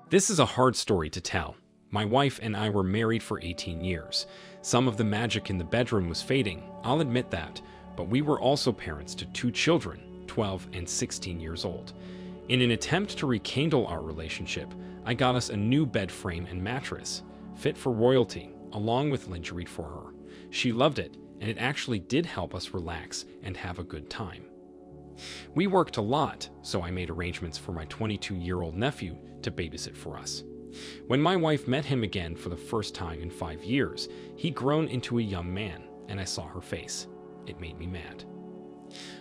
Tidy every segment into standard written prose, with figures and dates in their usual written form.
This is a hard story to tell. My wife and I were married for 18 years. Some of the magic in the bedroom was fading, I'll admit that, but we were also parents to two children, 12 and 16 years old. In an attempt to rekindle our relationship, I got us a new bed frame and mattress, fit for royalty, along with lingerie for her. She loved it, and it actually did help us relax and have a good time. We worked a lot, so I made arrangements for my 22-year-old nephew to babysit for us. When my wife met him again for the first time in 5 years, he'd grown into a young man, and I saw her face. It made me mad.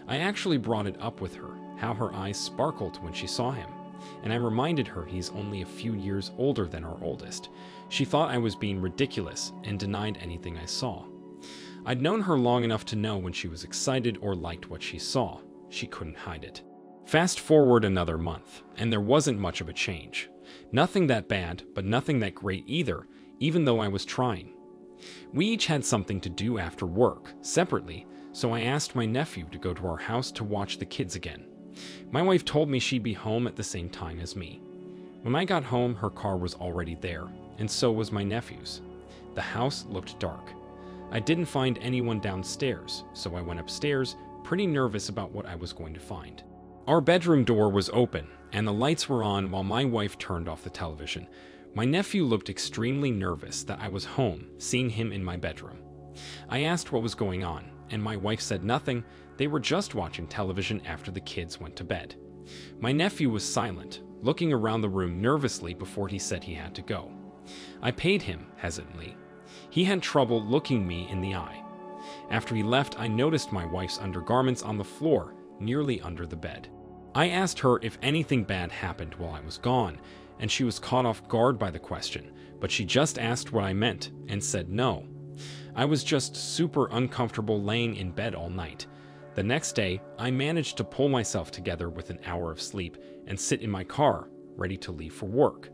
I actually brought it up with her, how her eyes sparkled when she saw him, and I reminded her he's only a few years older than our oldest. She thought I was being ridiculous and denied anything I saw. I'd known her long enough to know when she was excited or liked what she saw. She couldn't hide it. Fast forward another month, and there wasn't much of a change. Nothing that bad, but nothing that great either, even though I was trying. We each had something to do after work, separately, so I asked my nephew to go to our house to watch the kids again. My wife told me she'd be home at the same time as me. When I got home, her car was already there, and so was my nephew's. The house looked dark. I didn't find anyone downstairs, so I went upstairs, pretty nervous about what I was going to find. Our bedroom door was open, and the lights were on while my wife turned off the television. My nephew looked extremely nervous that I was home, seeing him in my bedroom. I asked what was going on, and my wife said nothing. They were just watching television after the kids went to bed. My nephew was silent, looking around the room nervously before he said he had to go. I paid him hesitantly. He had trouble looking me in the eye. After he left, I noticed my wife's undergarments on the floor, nearly under the bed. I asked her if anything bad happened while I was gone, and she was caught off guard by the question, but she just asked what I meant and said no. I was just super uncomfortable laying in bed all night. The next day, I managed to pull myself together with an hour of sleep and sit in my car, ready to leave for work.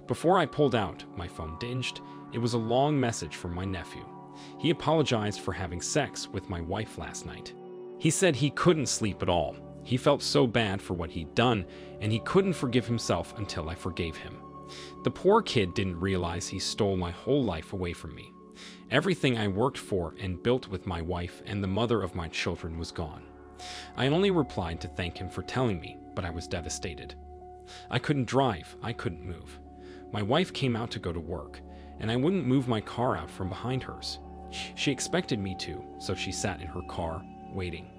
Before I pulled out, my phone dinged. It was a long message from my nephew. He apologized for having sex with my wife last night. He said he couldn't sleep at all. He felt so bad for what he'd done, and he couldn't forgive himself until I forgave him. The poor kid didn't realize he stole my whole life away from me. Everything I worked for and built with my wife and the mother of my children was gone. I only replied to thank him for telling me, but I was devastated. I couldn't drive, I couldn't move. My wife came out to go to work, and I wouldn't move my car out from behind hers. She expected me to, so she sat in her car, waiting.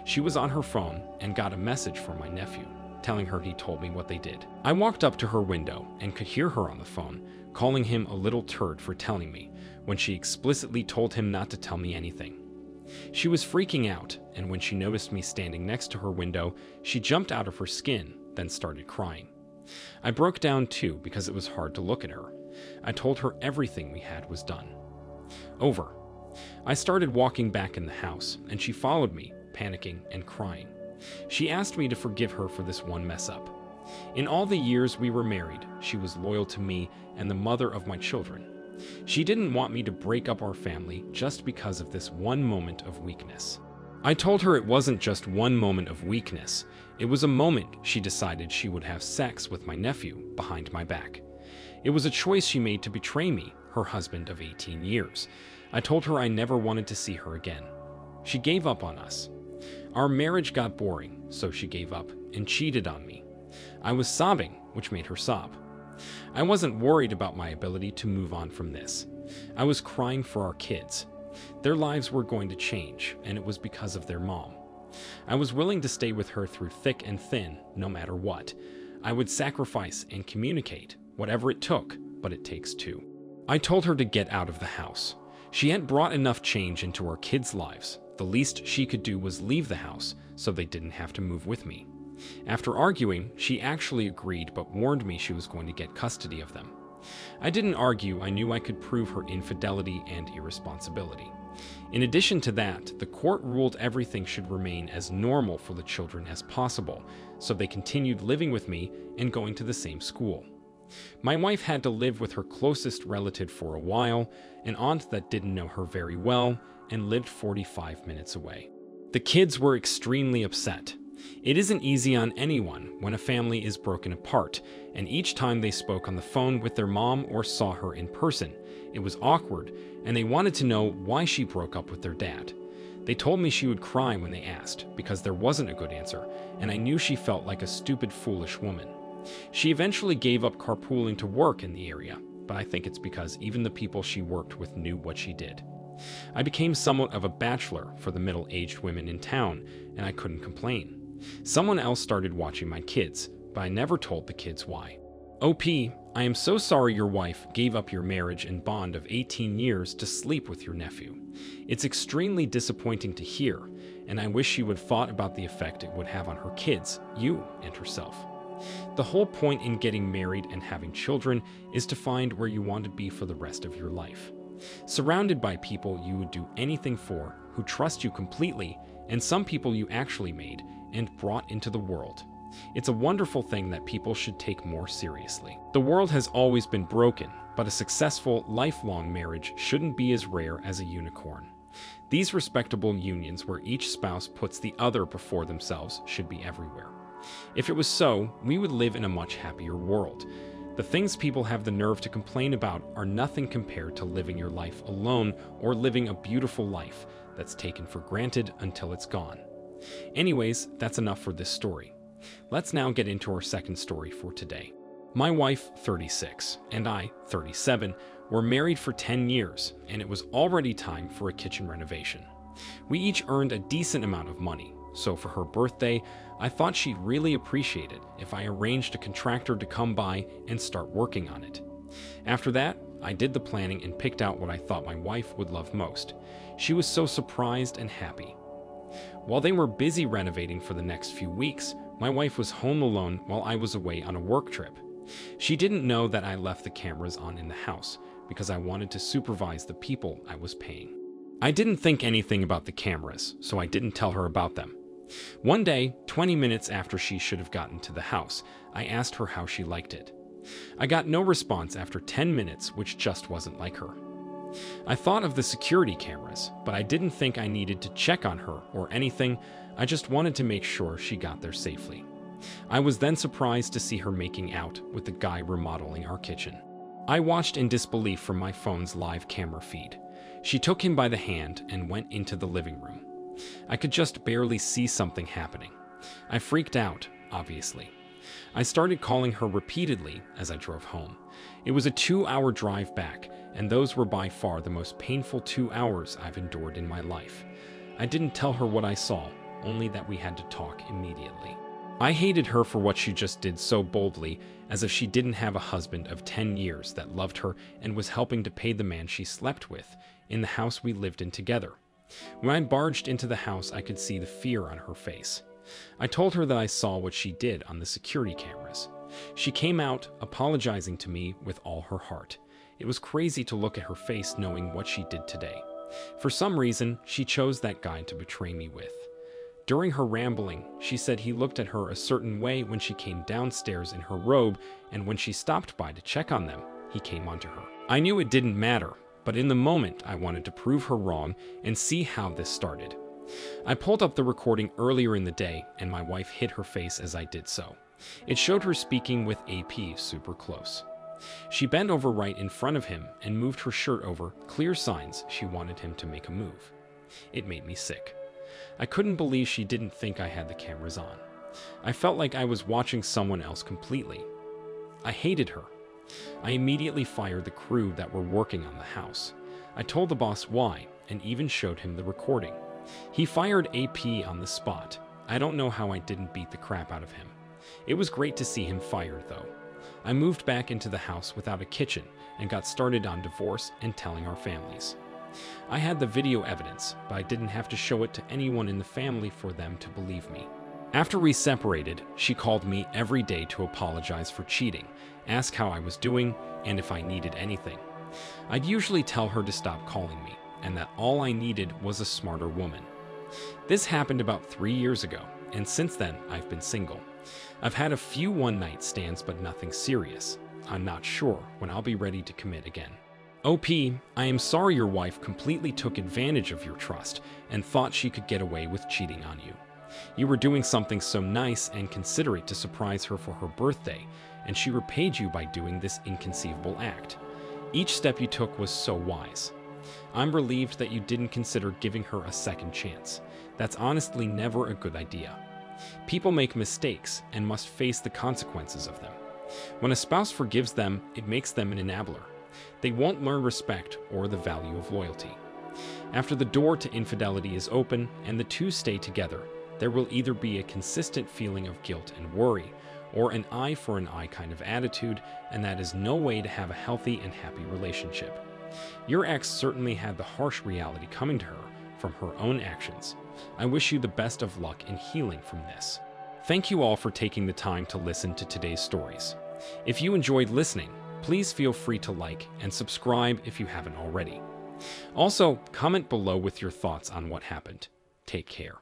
She was on her phone and got a message from my nephew, telling her he told me what they did. I walked up to her window and could hear her on the phone, calling him a little turd for telling me, when she explicitly told him not to tell me anything. She was freaking out, and when she noticed me standing next to her window, she jumped out of her skin, then started crying. I broke down too because it was hard to look at her. I told her everything we had was done. Over. I started walking back in the house, and she followed me, panicking and crying. She asked me to forgive her for this one mess up. In all the years we were married, she was loyal to me and the mother of my children. She didn't want me to break up our family just because of this one moment of weakness. I told her it wasn't just one moment of weakness. It was a moment she decided she would have sex with my nephew behind my back. It was a choice she made to betray me, her husband of 18 years. I told her I never wanted to see her again. She gave up on us. Our marriage got boring, so she gave up and cheated on me. I was sobbing, which made her sob. I wasn't worried about my ability to move on from this. I was crying for our kids. Their lives were going to change, and it was because of their mom. I was willing to stay with her through thick and thin, no matter what. I would sacrifice and communicate, whatever it took, but it takes two. I told her to get out of the house. She had brought enough change into our kids' lives. The least she could do was leave the house, so they didn't have to move with me. After arguing, she actually agreed but warned me she was going to get custody of them. I didn't argue. I knew I could prove her infidelity and irresponsibility. In addition to that, the court ruled everything should remain as normal for the children as possible, so they continued living with me and going to the same school. My wife had to live with her closest relative for a while, an aunt that didn't know her very well and lived 45 minutes away. The kids were extremely upset. It isn't easy on anyone when a family is broken apart, and each time they spoke on the phone with their mom or saw her in person, it was awkward, and they wanted to know why she broke up with their dad. They told me she would cry when they asked, because there wasn't a good answer, and I knew she felt like a stupid, foolish woman. She eventually gave up carpooling to work in the area, but I think it's because even the people she worked with knew what she did. I became somewhat of a bachelor for the middle-aged women in town, and I couldn't complain. Someone else started watching my kids, but I never told the kids why. OP, I am so sorry your wife gave up your marriage and bond of 18 years to sleep with your nephew. It's extremely disappointing to hear, and I wish she would have thought about the effect it would have on her kids, you, and herself. The whole point in getting married and having children is to find where you want to be for the rest of your life. Surrounded by people you would do anything for, who trust you completely, and some people you actually made and brought into the world. It's a wonderful thing that people should take more seriously. The world has always been broken, but a successful, lifelong marriage shouldn't be as rare as a unicorn. These respectable unions where each spouse puts the other before themselves should be everywhere. If it was so, we would live in a much happier world. The things people have the nerve to complain about are nothing compared to living your life alone or living a beautiful life that's taken for granted until it's gone. Anyways, that's enough for this story. Let's now get into our second story for today. My wife, 36, and I, 37, were married for 10 years, and it was already time for a kitchen renovation. We each earned a decent amount of money, so for her birthday, I thought she'd really appreciate it if I arranged a contractor to come by and start working on it. After that, I did the planning and picked out what I thought my wife would love most. She was so surprised and happy. While they were busy renovating for the next few weeks, my wife was home alone while I was away on a work trip. She didn't know that I left the cameras on in the house because I wanted to supervise the people I was paying. I didn't think anything about the cameras, so I didn't tell her about them. One day, 20 minutes after she should have gotten to the house, I asked her how she liked it. I got no response after 10 minutes, which just wasn't like her. I thought of the security cameras, but I didn't think I needed to check on her or anything. I just wanted to make sure she got there safely. I was then surprised to see her making out with the guy remodeling our kitchen. I watched in disbelief from my phone's live camera feed. She took him by the hand and went into the living room. I could just barely see something happening. I freaked out, obviously. I started calling her repeatedly as I drove home. It was a 2-hour drive back, and those were by far the most painful 2 hours I've endured in my life. I didn't tell her what I saw, only that we had to talk immediately. I hated her for what she just did so boldly, as if she didn't have a husband of 10 years that loved her and was helping to pay the man she slept with in the house we lived in together. When I barged into the house, I could see the fear on her face. I told her that I saw what she did on the security cameras. She came out, apologizing to me with all her heart. It was crazy to look at her face knowing what she did today. For some reason, she chose that guy to betray me with. During her rambling, she said he looked at her a certain way when she came downstairs in her robe, and when she stopped by to check on them, he came onto her. I knew it didn't matter, but in the moment, I wanted to prove her wrong and see how this started. I pulled up the recording earlier in the day, and my wife hid her face as I did so. It showed her speaking with AP super close. She bent over right in front of him and moved her shirt over, clear signs she wanted him to make a move. It made me sick. I couldn't believe she didn't think I had the cameras on. I felt like I was watching someone else completely. I hated her. I immediately fired the crew that were working on the house. I told the boss why, and even showed him the recording. He fired AP on the spot. I don't know how I didn't beat the crap out of him. It was great to see him fired, though. I moved back into the house without a kitchen and got started on divorce and telling our families. I had the video evidence, but I didn't have to show it to anyone in the family for them to believe me. After we separated, she called me every day to apologize for cheating, ask how I was doing, and if I needed anything. I'd usually tell her to stop calling me, and that all I needed was a smarter woman. This happened about 3 years ago, and since then, I've been single. I've had a few one-night stands, but nothing serious. I'm not sure when I'll be ready to commit again. OP, I am sorry your wife completely took advantage of your trust and thought she could get away with cheating on you. You were doing something so nice and considerate to surprise her for her birthday, and she repaid you by doing this inconceivable act. Each step you took was so wise. I'm relieved that you didn't consider giving her a second chance. That's honestly never a good idea. People make mistakes and must face the consequences of them. When a spouse forgives them, it makes them an enabler. They won't learn respect or the value of loyalty. After the door to infidelity is open and the two stay together, there will either be a consistent feeling of guilt and worry, or an eye for an eye kind of attitude, and that is no way to have a healthy and happy relationship. Your ex certainly had the harsh reality coming to her from her own actions. I wish you the best of luck in healing from this. Thank you all for taking the time to listen to today's stories. If you enjoyed listening, please feel free to like and subscribe if you haven't already. Also, comment below with your thoughts on what happened. Take care.